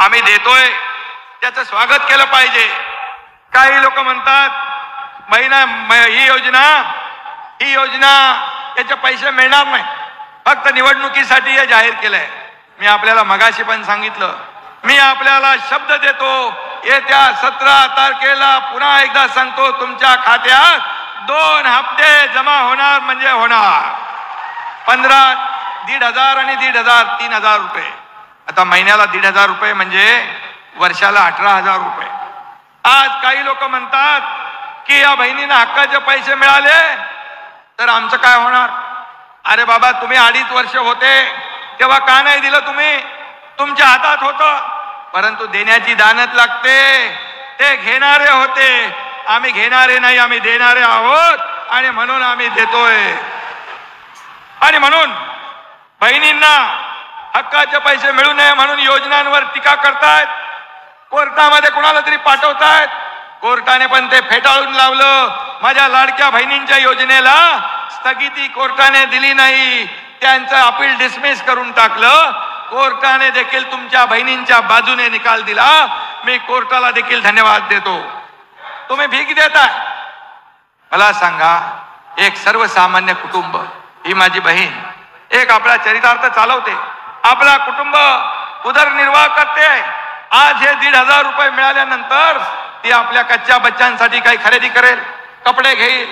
आम्ही देतोय त्याचं स्वागत केलं पाहिजे। काही लोक म्हणतात ही योजना याचे पैसे मिळणार नाही, फक्त निवडणुकीसाठी हे जाहीर केलंय। मी आपल्याला मगाशी पण सांगितलं, मी आपल्याला शब्द देतो, येत्या 17 तारखेला पुन्हा एकदा सांगतो, तुमच्या खात्यात 2 हप्ते जमा होणार म्हणजे होणार। 15, 1,500 आणि 1,500, 3,000 रुपये। आता महिन्याला 1,500 रुपये म्हणजे वर्षाला 18,000 रुपये। आज काही लोक म्हणतात की या बहिणींना हक्काचे पैसे मिळाले तर आमचं काय होणार? अरे बाबा, तुम्ही 2.5 वर्ष होते तेव्हा का नाही दिलं? तुम्ही तुमच्या हातात होतं, परंतु देण्याची दानत लागते। ते घेणारे होते, आम्ही घेणारे नाही, आम्ही देणारे आहोत आणि म्हणून आम्ही देतोय। आणि म्हणून बहिणींना हक्काचे पैसे मिळू नये म्हणून योजनांवर टीका करतायत, कोर्टामध्ये कुणाला तरी पाठवतायत। कोर्टाने पण ते फेटाळून लावलं। माझ्या लाडक्या बहिणींच्या योजनेला स्थगिती कोर्टाने दिली नाही, त्यांचं अपील डिसमिस करून टाकलं। कोर्टाने देखील तुमच्या बहिणींच्या बाजूने निकाल दिला। मी कोर्टाला देखील धन्यवाद देतो। तुम्ही भीक देताय। मला सांगा, एक सर्वसामान्य कुटुंब, ही माझी बहीण एक आपला चरितार्थ चालवते, आपला कुटुंब उदरनिर्वाह करते। आज हे 1,500 रुपये मिळाल्यानंतर ती आपल्या कच्च्या बच्चांसाठी काही खरेदी करेल, कपडे घेईल,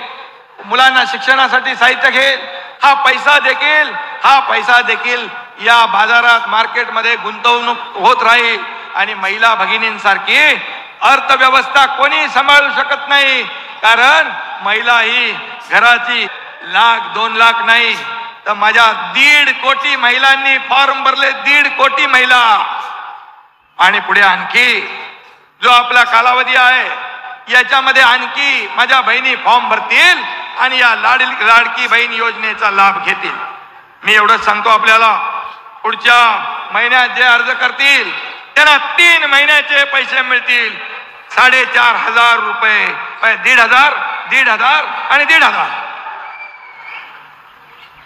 मुलांना शिक्षणासाठी साहित्य घेईल। हा पैसा देखील या बाजारात मार्केटमध्ये गुंतवणूक होत राहील। आणि महिला भगिनींसारखी अर्थव्यवस्था कोणी सांभाळू शकत नाही, कारण महिला ही घराची 1,00,000-2 लाख नाही तर माझ्या 1.5 कोटी महिलांनी फॉर्म भरले, 1.5 कोटी महिला। आणि पुढे आणखी जो आपला कालावधी आहे याच्यामध्ये आणखी माझ्या बहिणी फॉर्म भरतील आणि या लाडकी बहीण योजनेचा लाभ घेतील। मी एवढंच सांगतो आपल्याला, पुढच्या महिन्यात जे अर्ज करतील त्यांना 3 महिन्याचे पैसे मिळतील। 4,500 रुपये, 1,500, 1,500 आणि 1,500।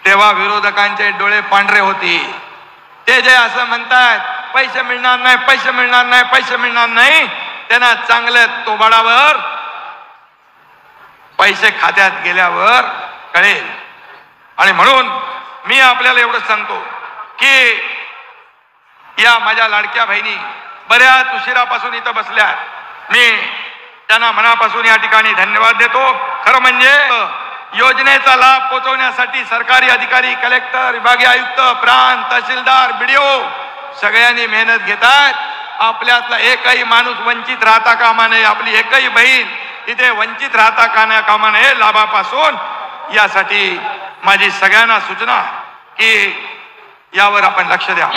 तेव्हा विरोधकांचे डोळे पांढरे होतील। ते जे असं म्हणतात पैसे मिळणार नाही, पैसे मिळणार नाही, पैसे मिळणार नाही, त्यांना चांगल्या तोबाडावर पैसे खात्यात गेल्यावर कळेल। आणि म्हणून मी आपल्याला एवढं सांगतो की या माझ्या लाडक्या बहिणी बऱ्याच उशिरापासून इथं बसल्या, मी त्यांना मनापासून या ठिकाणी धन्यवाद देतो। खरं म्हणजे योजनेचा लाभ पोहोचवण्यासाठी सरकारी अधिकारी, कलेक्टर, विभागीय आयुक्त, प्रांत तहसीलदार, BDO सगळ्यांनी मेहनत घेतात। आपल्यातला एकही माणूस वंचित राहता कामा नये, आपली एकही बहीण तिथे वंचित राहता कामा नये लाभापासून। यासाठी माझी सगळ्यांना सूचना की यावर आपण लक्ष द्या।